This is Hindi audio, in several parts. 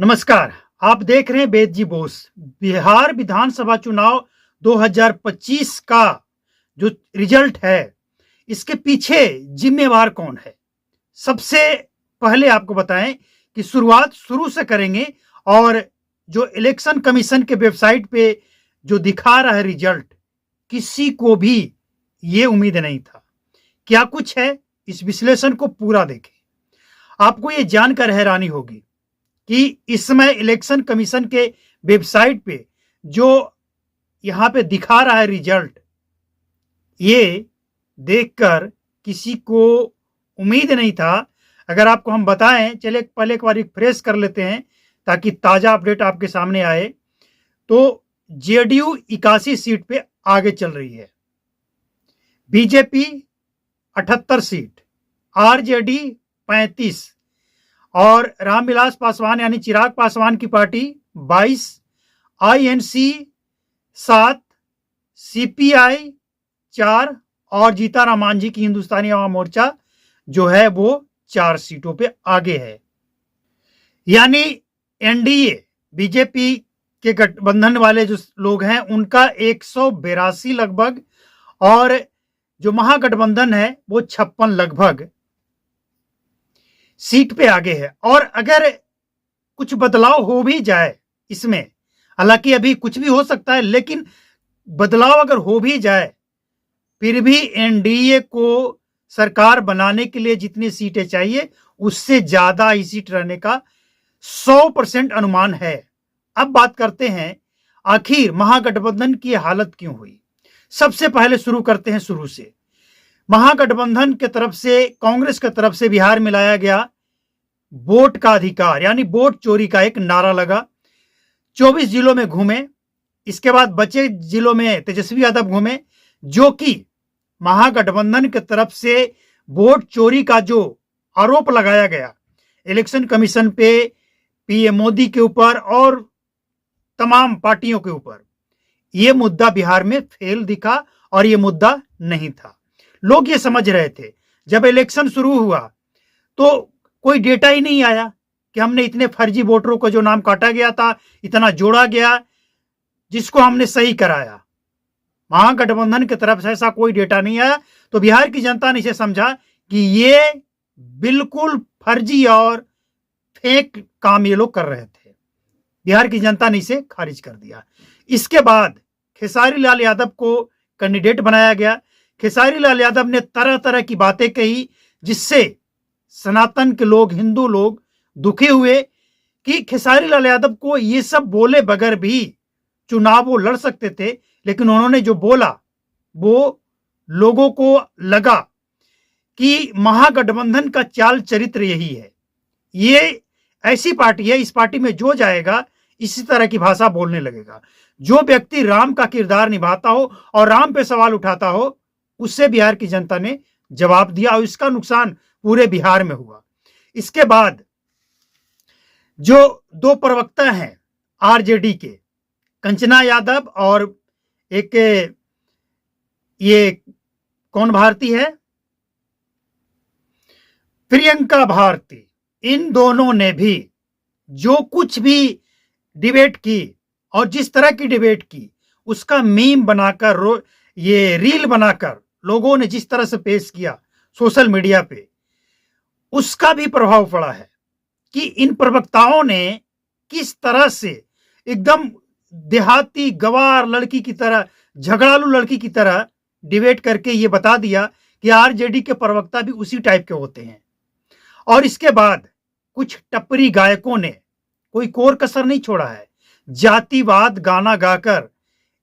नमस्कार। आप देख रहे हैं वेद जी बोस। बिहार विधानसभा चुनाव 2025 का जो रिजल्ट है, इसके पीछे जिम्मेवार कौन है? सबसे पहले आपको बताएं कि शुरुआत शुरू से करेंगे। और जो इलेक्शन कमीशन के वेबसाइट पे जो दिखा रहा है रिजल्ट, किसी को भी ये उम्मीद नहीं था। क्या कुछ है, इस विश्लेषण को पूरा देखें। आपको ये जानकर हैरानी होगी कि इस समय इलेक्शन कमीशन के वेबसाइट पे जो यहां पे दिखा रहा है रिजल्ट, ये देखकर किसी को उम्मीद नहीं था। अगर आपको हम बताएं, चले पहले एक बार रिफ्रेश कर लेते हैं ताकि ताजा अपडेट आपके सामने आए। तो जेडीयू 81 सीट पे आगे चल रही है, बीजेपी 78 सीट, आरजेडी 35 और रामविलास पासवान यानी चिराग पासवान की पार्टी 22, आईएनसी 7, सीपीआई 4 और जीताराम मांझी की हिंदुस्तानी आवाम मोर्चा जो है वो 4 सीटों पे आगे है। यानी एनडीए बीजेपी के गठबंधन वाले जो लोग हैं उनका 182 लगभग, और जो महागठबंधन है वो 56 लगभग सीट पे आगे है। और अगर कुछ बदलाव हो भी जाए इसमें, हालांकि अभी कुछ भी हो सकता है, लेकिन बदलाव अगर हो भी जाए, फिर भी एनडीए को सरकार बनाने के लिए जितनी सीटें चाहिए उससे ज्यादा ही सीट रहने का 100% अनुमान है। अब बात करते हैं आखिर महागठबंधन की हालत क्यों हुई। सबसे पहले शुरू करते हैं शुरू से। महागठबंधन के तरफ से, कांग्रेस के तरफ से बिहार में लाया गया वोट का अधिकार यानी वोट चोरी का एक नारा लगा। 24 जिलों में घूमे, इसके बाद बचे जिलों में तेजस्वी यादव घूमे, जो कि महागठबंधन की तरफ से वोट चोरी का जो आरोप लगाया गया इलेक्शन कमीशन पे, पीएम मोदी के ऊपर और तमाम पार्टियों के ऊपर, यह मुद्दा बिहार में फेल दिखा और यह मुद्दा नहीं था। लोग ये समझ रहे थे। जब इलेक्शन शुरू हुआ तो कोई डेटा ही नहीं आया कि हमने इतने फर्जी वोटरों को जो नाम काटा गया था, इतना जोड़ा गया जिसको हमने सही कराया। महागठबंधन की तरफ से ऐसा कोई डेटा नहीं आया, तो बिहार की जनता ने इसे समझा कि ये बिल्कुल फर्जी और फेक काम ये लोग कर रहे थे। बिहार की जनता ने इसे खारिज कर दिया। इसके बाद खेसारी लाल यादव को कैंडिडेट बनाया गया। खेसारी लाल यादव ने तरह तरह की बातें कही जिससे सनातन के लोग, हिंदू लोग दुखी हुए कि खेसारी लाल यादव को ये सब बोले बगैर भी चुनाव वो लड़ सकते थे, लेकिन उन्होंने जो बोला वो लोगों को लगा कि महागठबंधन का चाल चरित्र यही है। ये ऐसी पार्टी है, इस पार्टी में जो जाएगा इसी तरह की भाषा बोलने लगेगा। जो व्यक्ति राम का किरदार निभाता हो और राम पे सवाल उठाता हो, उससे बिहार की जनता ने जवाब दिया और इसका नुकसान पूरे बिहार में हुआ। इसके बाद जो दो प्रवक्ता हैं आरजेडी के, कंचना यादव और एक ये कौन भारती है, प्रियंका भारती, इन दोनों ने भी जो कुछ भी डिबेट की और जिस तरह की डिबेट की उसका मीम बनाकर, ये रील बनाकर लोगों ने जिस तरह से पेश किया सोशल मीडिया पे, उसका भी प्रभाव पड़ा है कि इन प्रवक्ताओं ने किस तरह से एकदम देहाती गवार लड़की की तरह, झगड़ालू लड़की की तरह डिबेट करके ये बता दिया कि आरजेडी के प्रवक्ता भी उसी टाइप के होते हैं। और इसके बाद कुछ टपरी गायकों ने कोई कोर कसर नहीं छोड़ा है। जातिवाद गाना गाकर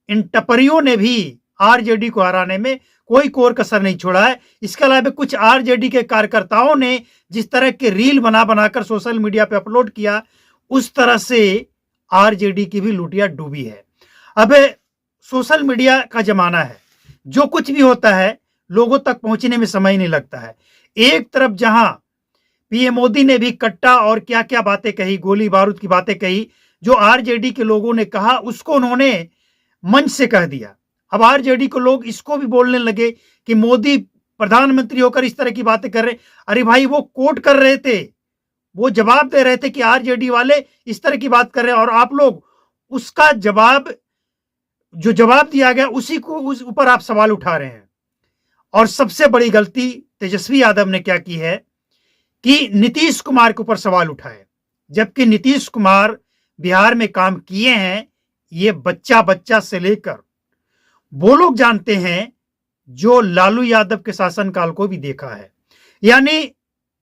इन टपरियों ने भी आरजेडी को हराने में कोई कोर कसर नहीं छोड़ा है। इसके अलावा कुछ आरजेडी के कार्यकर्ताओं ने जिस तरह के रील बना बनाकर सोशल मीडिया पे अपलोड किया, उस तरह से आरजेडी की भी लुटिया डूबी है। अब सोशल मीडिया का जमाना है, जो कुछ भी होता है लोगों तक पहुंचने में समय नहीं लगता है। एक तरफ जहां पीएम मोदी ने भी कट्टा और क्या क्या बातें कही, गोली बारूद की बातें कही, जो आरजेडी के लोगों ने कहा उसको उन्होंने मंच से कह दिया। अब आरजेडी को लोग इसको भी बोलने लगे कि मोदी प्रधानमंत्री होकर इस तरह की बातें कर रहे। अरे भाई, वो कोट कर रहे थे, वो जवाब दे रहे थे कि आरजेडी वाले इस तरह की बात कर रहे हैं, और आप लोग उसका जवाब, जो जवाब दिया गया उसी को उस ऊपर आप सवाल उठा रहे हैं। और सबसे बड़ी गलती तेजस्वी यादव ने क्या की है कि नीतीश कुमार के ऊपर सवाल उठाए, जबकि नीतीश कुमार बिहार में काम किए हैं, ये बच्चा बच्चा से लेकर वो लोग जानते हैं जो लालू यादव के शासनकाल को भी देखा है। यानी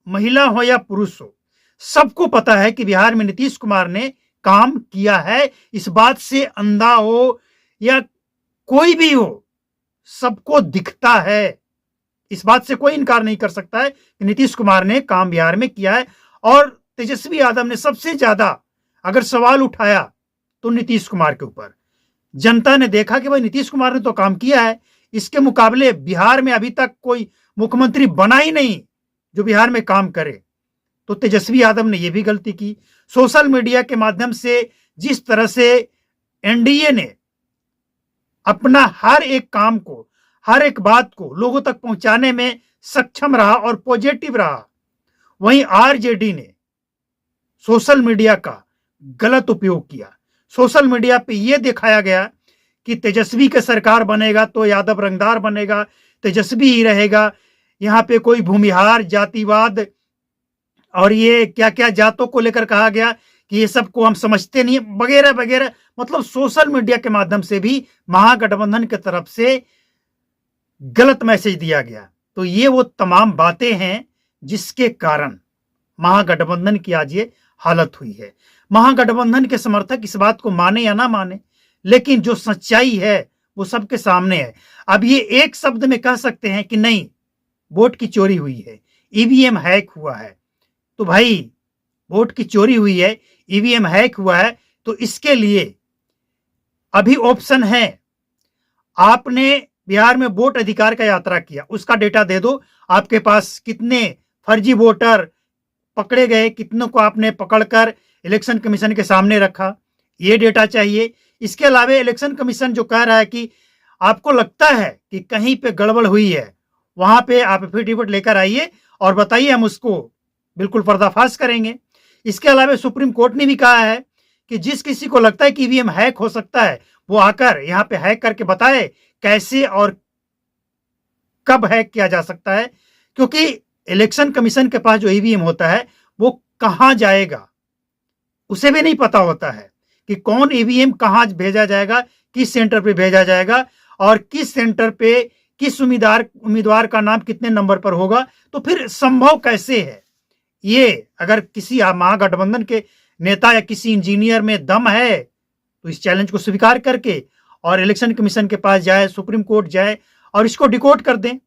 महिला हो या पुरुष हो, सबको पता है कि बिहार में नीतीश कुमार ने काम किया है। इस बात से अंधा हो या कोई भी हो, सबको दिखता है। इस बात से कोई इनकार नहीं कर सकता है कि नीतीश कुमार ने काम बिहार में किया है। और तेजस्वी यादव ने सबसे ज्यादा अगर सवाल उठाया तो नीतीश कुमार के ऊपर। जनता ने देखा कि भाई नीतीश कुमार ने तो काम किया है, इसके मुकाबले बिहार में अभी तक कोई मुख्यमंत्री बना ही नहीं जो बिहार में काम करे। तो तेजस्वी यादव ने यह भी गलती की। सोशल मीडिया के माध्यम से जिस तरह से एनडीए ने अपना हर एक काम को, हर एक बात को लोगों तक पहुंचाने में सक्षम रहा और पॉजिटिव रहा, वहीं आरजेडी ने सोशल मीडिया का गलत उपयोग किया। सोशल मीडिया पे यह दिखाया गया कि तेजस्वी का सरकार बनेगा तो यादव रंगदार बनेगा, तेजस्वी ही रहेगा, यहां पे कोई भूमिहार, जातिवाद और ये क्या क्या जातों को लेकर कहा गया कि ये सब को हम समझते नहीं, वगैरह वगैरह। मतलब सोशल मीडिया के माध्यम से भी महागठबंधन की तरफ से गलत मैसेज दिया गया। तो ये वो तमाम बातें हैं जिसके कारण महागठबंधन की आज ये हालत हुई है। महागठबंधन के समर्थक इस बात को माने या ना माने, लेकिन जो सच्चाई है वो सबके सामने है। अब ये एक शब्द में कह सकते हैं कि नहीं, वोट की चोरी हुई है, ईवीएम हैक हुआ है। तो भाई, वोट की चोरी हुई है, ईवीएम हैक हुआ है, तो इसके लिए अभी ऑप्शन है। आपने बिहार में वोट अधिकार का यात्रा किया, उसका डेटा दे दो। आपके पास कितने फर्जी वोटर पकड़े गए, कितनों को आपने पकड़कर इलेक्शन कमीशन के सामने रखा, ये डेटा चाहिए। इसके अलावा इलेक्शन कमीशन जो कह रहा है कि आपको लगता है कि कहीं पे गड़बड़ हुई है, वहां पे आप एफिडेविट लेकर आइए और बताइए, हम उसको बिल्कुल पर्दाफाश करेंगे। इसके अलावा सुप्रीम कोर्ट ने भी कहा है कि जिस किसी को लगता है कि ईवीएम हैक हो सकता है, वो आकर यहां पे हैक करके बताए कैसे और कब हैक किया जा सकता है। क्योंकि इलेक्शन कमीशन के पास जो ईवीएम होता है वो कहां जाएगा उसे भी नहीं पता होता है कि कौन ईवीएम कहां भेजा जाएगा, किस सेंटर पे भेजा जाएगा और किस सेंटर पे किस उम्मीदवार का नाम कितने नंबर पर होगा। तो फिर संभव कैसे है ये? अगर किसी महागठबंधन के नेता या किसी इंजीनियर में दम है तो इस चैलेंज को स्वीकार करके और इलेक्शन कमीशन के पास जाए, सुप्रीम कोर्ट जाए और इसको डिकोड कर दें।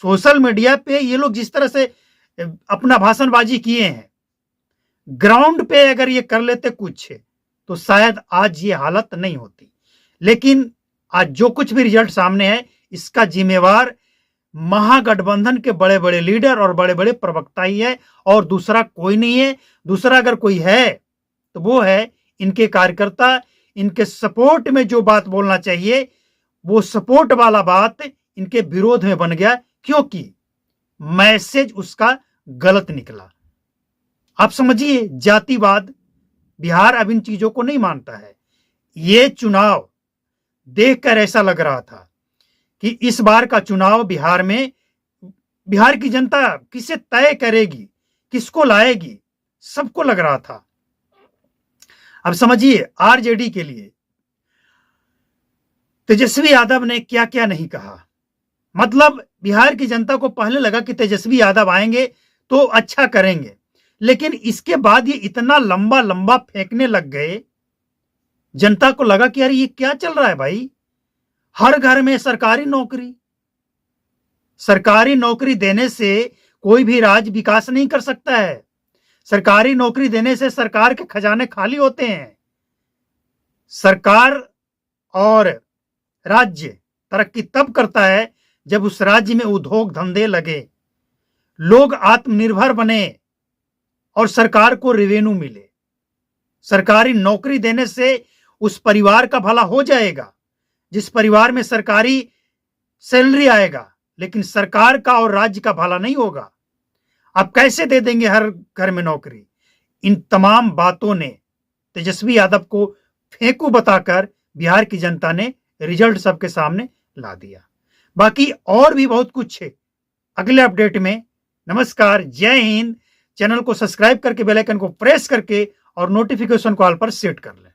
सोशल मीडिया पे ये लोग जिस तरह से अपना भाषणबाजी किए हैं, ग्राउंड पे अगर ये कर लेते कुछ तो शायद आज ये हालत नहीं होती। लेकिन आज जो कुछ भी रिजल्ट सामने है, इसका जिम्मेवार महागठबंधन के बड़े बड़े लीडर और बड़े बड़े प्रवक्ता ही है, और दूसरा कोई नहीं है। दूसरा अगर कोई है तो वो है इनके कार्यकर्ता। इनके सपोर्ट में जो बात बोलना चाहिए वो सपोर्ट वाला बात इनके विरोध में बन गया, क्योंकि मैसेज उसका गलत निकला। आप समझिए, जातिवाद बिहार अब इन चीजों को नहीं मानता है। ये चुनाव देखकर ऐसा लग रहा था कि इस बार का चुनाव बिहार में बिहार की जनता किसे तय करेगी, किसको लाएगी, सबको लग रहा था। अब समझिए, आरजेडी के लिए तेजस्वी यादव ने क्या क्या नहीं कहा। मतलब बिहार की जनता को पहले लगा कि तेजस्वी यादव आएंगे तो अच्छा करेंगे, लेकिन इसके बाद ये इतना लंबा लंबा फेंकने लग गए, जनता को लगा कि यार ये क्या चल रहा है भाई। हर घर में सरकारी नौकरी, सरकारी नौकरी देने से कोई भी राज्य विकास नहीं कर सकता है। सरकारी नौकरी देने से सरकार के खजाने खाली होते हैं। सरकार और राज्य तरक्की तब करता है जब उस राज्य में उद्योग धंधे लगे, लोग आत्मनिर्भर बने और सरकार को रेवेन्यू मिले। सरकारी नौकरी देने से उस परिवार का भला हो जाएगा जिस परिवार में सरकारी सैलरी आएगा, लेकिन सरकार का और राज्य का भला नहीं होगा। आप कैसे दे देंगे हर घर में नौकरी? इन तमाम बातों ने तेजस्वी यादव को फेंकू बताकर बिहार की जनता ने रिजल्ट सबके सामने ला दिया। बाकी और भी बहुत कुछ है अगले अपडेट में। नमस्कार, जय हिंद। चैनल को सब्सक्राइब करके बेल आइकन को प्रेस करके और नोटिफिकेशन को ऑल पर सेट कर लें।